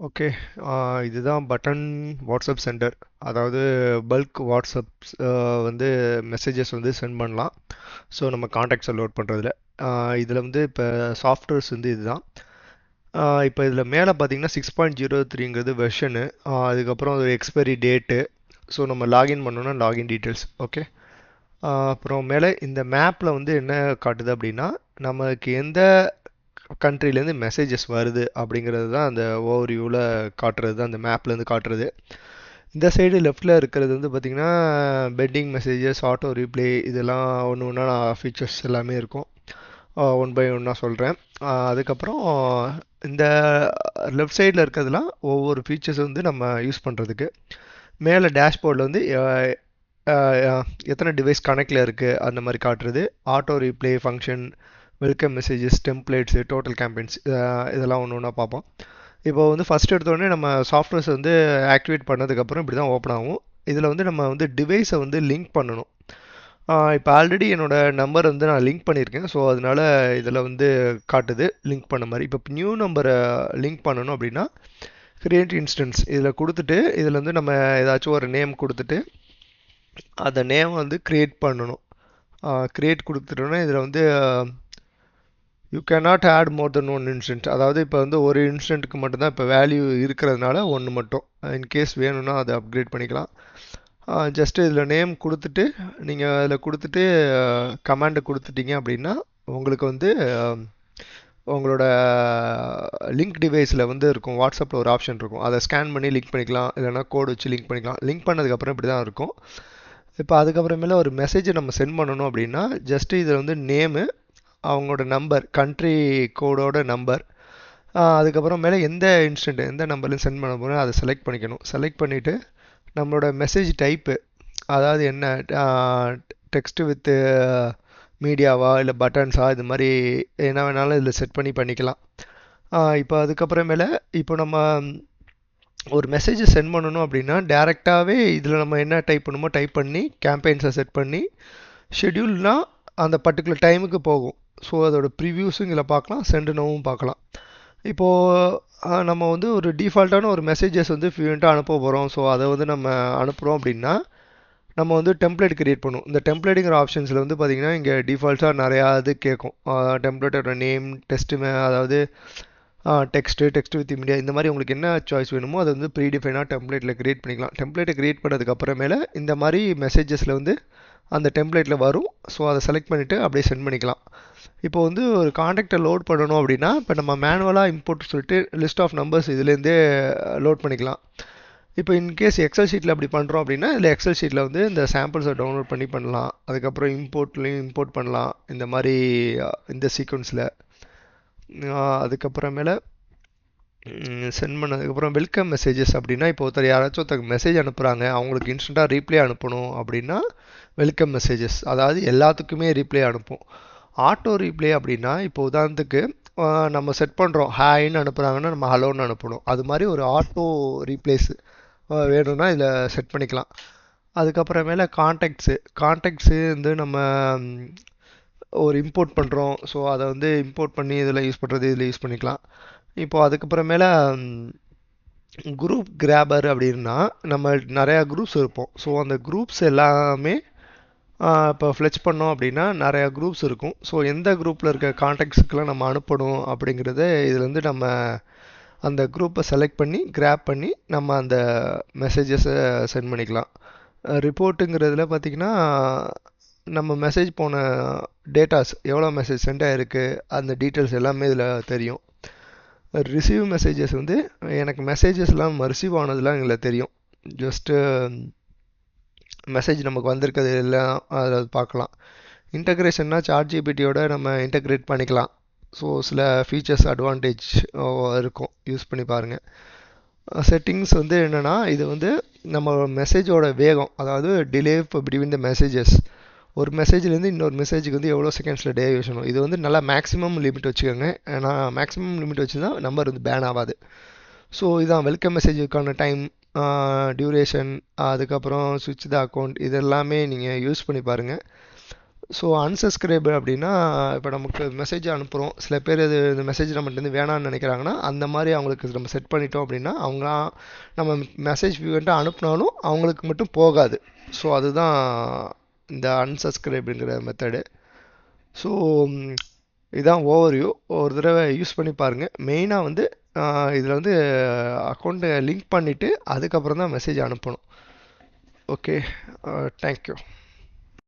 Okay. இதுதான் button WhatsApp centre. அதாவது bulk WhatsApp வந்து மெசேஜஸ் வந்து சென்ட் பண்ணலாம். ஸோ நம்ம காண்டாக்ட்ஸை லோட் பண்ணுறதுல இதில் வந்து இப்போ சாஃப்ட்வேர்ஸ் வந்து இதுதான். இப்போ இதில் மேலே பார்த்தீங்கன்னா 6.03ங்கிறது வெர்ஷனு. அதுக்கப்புறம் ஒரு எக்ஸ்பைரி டேட்டு. ஸோ நம்ம லாகின் பண்ணோன்னா லாகின் டீட்டெயில்ஸ். ஓகே. அப்புறம் மேலே இந்த மேப்பில் வந்து என்ன காட்டுது அப்படின்னா நமக்கு எந்த கண்ட்ரிலேருந்து மெசேஜஸ் வருது அப்படிங்கிறது தான் அந்த ஓவர்வியூவில் காட்டுறது தான் அந்த மேப்லேருந்து காட்டுறது. இந்த சைடு லெஃப்டில் இருக்கிறது வந்து பார்த்திங்கன்னா பெட்டிங் மெசேஜஸ், ஆட்டோ ரீப்ளே, இதெல்லாம் ஒன்று ஒன்றா ஃபீச்சர்ஸ் எல்லாமே இருக்கும். ஒன் பை ஒன்னாக சொல்கிறேன். அதுக்கப்புறம் இந்த லெஃப்ட் சைடில் இருக்கிறதுலாம் ஒவ்வொரு ஃபீச்சர்ஸ் வந்து நம்ம யூஸ் பண்ணுறதுக்கு. மேலே டேஷ்போர்டில் வந்து எத்தனை டிவைஸ் கனெக்டில் இருக்குது அந்த மாதிரி காட்டுறது. Auto replay function, welcome messages, templates, total campaigns, இதெல்லாம் ஒன்று ஒன்றா பார்ப்போம். இப்போ வந்து ஃபஸ்ட் எடுத்தோடனே நம்ம சாஃப்ட்வேர்ஸ் வந்து ஆக்டிவேட் பண்ணதுக்கப்புறம் இப்படி தான் ஓப்பன் ஆகும். இதில் வந்து நம்ம வந்து டிவைஸை வந்து லிங்க் பண்ணணும். இப்போ ஆல்ரெடி என்னோட நம்பர் வந்து நான் லிங்க் பண்ணியிருக்கேன். ஸோ அதனால இதில் வந்து காட்டுது லிங்க் பண்ண மாதிரி. இப்போ நியூ நம்பரை லிங்க் பண்ணணும் அப்படின்னா கிரியேட் இன்ஸ்டன்ஸ் இதில் கொடுத்துட்டு இதில் வந்து நம்ம ஏதாச்சும் ஒரு நேம் கொடுத்துட்டு அந்த நேம் வந்து க்ரியேட் பண்ணணும். க்ரியேட் கொடுத்துட்டோன்னா இதில் வந்து you cannot add more than one instant. அதாவது இப்போ வந்து ஒரு இன்ஸ்டன்ட்டுக்கு மட்டும்தான் இப்போ வேல்யூ இருக்கிறதுனால ஒன்று மட்டும். இன்கேஸ் வேணும்னா அதை அப்கிரேட் பண்ணிக்கலாம். ஜஸ்ட்டு இதில் நேம் கொடுத்துட்டு நீங்கள் அதில் கொடுத்துட்டு கமாண்டை கொடுத்துட்டீங்க அப்படின்னா உங்களுக்கு வந்து உங்களோட லிங்க் டிவைஸில் வந்து இருக்கும். வாட்ஸ்அப்பில் ஒரு ஆப்ஷன் இருக்கும். அதை ஸ்கேன் பண்ணி லிங்க் பண்ணிக்கலாம், இல்லைனா கோடு வச்சு லிங்க் பண்ணிக்கலாம். லிங்க் பண்ணதுக்கப்புறம் இப்படி தான் இருக்கும். இப்போ அதுக்கப்புறமேல ஒரு மெசேஜை நம்ம சென்ட் பண்ணணும் அப்படின்னா ஜஸ்ட்டு இதில் வந்து நேமு, அவங்களோட நம்பர், கண்ட்ரி கோடோட நம்பர், அதுக்கப்புறம் மேலே எந்த இன்ஸ்டன்ட் எந்த நம்பர்லையும் சென்ட் பண்ண போகிறோம் அதை செலக்ட் பண்ணிக்கணும். செலக்ட் பண்ணிவிட்டு நம்மளோட மெசேஜ் டைப்பு, அதாவது என்ன டெக்ஸ்ட்டு வித்து மீடியாவா இல்லை பட்டன்ஸா, இது மாதிரி என்ன வேணாலும் இதில் செட் பண்ணி பண்ணிக்கலாம். இப்போ அதுக்கப்புறமேல இப்போ நம்ம ஒரு மெசேஜை சென்ட் பண்ணணும் அப்படின்னா டேரெக்டாகவே இதில் நம்ம என்ன டைப் பண்ணுமோ டைப் பண்ணி கேம்பெயின்ஸை செட் பண்ணி ஷெட்யூல்னால் அந்த பர்டிகுலர் டைமுக்கு போகும். ஸோ அதோட ப்ரிவியூஸும் இதில் பார்க்கலாம், சென்ட் நோவும் பார்க்கலாம். இப்போது நம்ம வந்து ஒரு டிஃபால்ட்டான ஒரு மெசேஜஸ் வந்து ஃப்ளூயண்ட்டாக அனுப்ப போகிறோம். ஸோ அதை வந்து நம்ம அனுப்புகிறோம் அப்படின்னா நம்ம வந்து டெம்ப்ளேட் கிரியேட் பண்ணுவோம். இந்த டெம்ப்ளேட்டுங்கிற ஆப்ஷன்ஸில் வந்து பார்த்திங்கன்னா இங்கே டிஃபால்ட்டாக நிறையா இது கேட்கும். டெம்ப்ளேட்டோட நேம், அதாவது டெக்ஸ்ட்டு வித் மீடியா, இந்த மாதிரி உங்களுக்கு என்ன சாய்ஸ் வேணுமோ அதை வந்து ப்ரீடிஃபைனாக டெம்ப்ளேட்டில் கிரியேட் பண்ணிக்கலாம். டெம்ப்ளேட்டை கிரியேட் பண்ணதுக்கப்புறமேல இந்த மாதிரி மெசேஜஸில் வந்து அந்த டெம்ப்ளேட்டில் வரும். ஸோ அதை செலக்ட் பண்ணிவிட்டு அப்படியே சென்ட் பண்ணிக்கலாம். இப்போ வந்து ஒரு காண்டாக்டை லோட் பண்ணணும் அப்படின்னா இப்போ நம்ம மேனுவலாக இம்போர்ட் சொல்லிட்டு லிஸ்ட் ஆஃப் நம்பர்ஸ் இதுலேருந்தே லோட் பண்ணிக்கலாம். இப்போ இன்கேஸ் எக்ஸல் ஷீட்டில் அப்படி பண்ணுறோம் அப்படின்னா இதில் எக்ஸல் ஷீட்டில் வந்து இந்த சாம்பிள்ஸை டவுன்லோட் பண்ணி பண்ணலாம். அதுக்கப்புறம் இம்போர்ட்லேயும் இம்போர்ட் பண்ணலாம் இந்த மாதிரி இந்த சீக்வன்ஸில். அதுக்கப்புறமேல சென்ட் பண்ணதுக்கப்புறம் வெல்கம் மெசேஜஸ் அப்படின்னா இப்போ யாராச்சும் மெசேஜ் அனுப்புகிறாங்க, அவங்களுக்கு இன்ஸ்டண்ட்டாக ரீப்ளே அனுப்பணும் அப்படின்னா வெல்கம் மெசேஜஸ், அதாவது எல்லாத்துக்குமே ரீப்ளே அனுப்பும். ஆட்டோ ரீப்ளே அப்படின்னா இப்போ உதாரணத்துக்கு நம்ம செட் பண்ணுறோம் ஹாய்ன்னு அனுப்புகிறாங்கன்னா நம்ம ஹலோன்னு அனுப்பணும். அது மாதிரி ஒரு ஆட்டோ ரீப்ளேஸ் வேணும்னா இதில் செட் பண்ணிக்கலாம். அதுக்கப்புறமேல கான்டாக்ட்ஸு வந்து நம்ம ஒரு இம்போர்ட் பண்ணுறோம். ஸோ அதை வந்து இம்போர்ட் பண்ணி இதில் யூஸ் பண்ணுறது இதில் யூஸ் பண்ணிக்கலாம். இப்போது அதுக்கப்புறமேல குரூப் கிராபர் அப்படின்னா நம்ம நிறையா குரூப்ஸ் இருப்போம். ஸோ அந்த குரூப்ஸ் எல்லாமே இப்போ ஃப்ளெச் பண்ணோம் அப்படின்னா நிறையா குரூப்ஸ் இருக்கும். ஸோ எந்த குரூப்பில் இருக்க கான்டாக்ட்ஸுக்கெலாம் நம்ம அனுப்பணும் அப்படிங்கிறத இதில் வந்து நம்ம அந்த குரூப்பை செலக்ட் பண்ணி கிராப் பண்ணி நம்ம அந்த மெசேஜஸை சென்ட் பண்ணிக்கலாம். ரிப்போர்ட்டுங்கிறதுல பார்த்திங்கன்னா நம்ம மெசேஜ் போன டேட்டாஸ், எவ்வளோ மெசேஜ் சென்ட் ஆகிருக்கு, அந்த டீட்டெயில்ஸ் எல்லாமே இதில் தெரியும். ரிசீவ் மெசேஜஸ் வந்து எனக்கு மெசேஜஸ்லாம் ரிசீவ் ஆனதுலாம் எங்களுக்கு தெரியும். ஜஸ்ட்டு மெசேஜ் நமக்கு வந்திருக்கிறது எல்லாம் அதில் பார்க்கலாம். இன்டகிரேஷன்னா சாட்ஜிபிட்டியோட நம்ம இன்டகிரேட் பண்ணிக்கலாம். ஸோ சில ஃபீச்சர்ஸ் அட்வான்டேஜ் இருக்கும், யூஸ் பண்ணி பாருங்கள். செட்டிங்ஸ் வந்து என்னென்னா இது வந்து நம்ம மெசேஜோட வேகம், அதாவது டிலே பிட்வீன் த மெசேஜஸ், ஒரு மெசேஜ்லேருந்து இன்னொரு மெசேஜுக்கு வந்து எவ்வளோ செகண்ட்ஸில் டேவியேஷன் வரும். இது வந்து நல்லா மேக்ஸிமம் லிமிட் வச்சுக்கோங்க. ஏன்னா மேக்ஸிமம் லிமிட் வச்சு தான் நம்பர் வந்து பேன் ஆகாது. ஸோ இதான் வெல்கம் மெசேஜுக்கான டைம், டியூரேஷன், அதுக்கப்புறம் சுவிட்ச் த அக்கௌண்ட், இது எல்லாமே நீங்கள் யூஸ் பண்ணி பாருங்கள். ஸோ அன்சப்ஸ்கிரைப் அப்படின்னா இப்போ நமக்கு மெசேஜ் அனுப்புகிறோம், சில பேர் இது இந்த மெசேஜ் நம்மகிட்ட வேணாம்னு நினைக்கிறாங்கன்னா அந்த மாதிரி அவங்களுக்கு நம்ம செட் பண்ணிட்டோம் அப்படின்னா அவங்க நம்ம மெசேஜ் வந்துட்டு அனுப்புனாலும் அவங்களுக்கு மட்டும் போகாது. ஸோ அதுதான் இந்த அன்சப்ஸ்கிரைபுங்கிற மெத்தடு. ஸோ இதுதான் ஓவர்வியூ. ஒரு தடவை யூஸ் பண்ணி பாருங்கள். மெயினாக வந்து இதில் வந்து அக்கௌண்ட்டை லிங்க் பண்ணிவிட்டு அதுக்கப்புறம் தான் மெசேஜ் அனுப்பணும். Okay, thank you.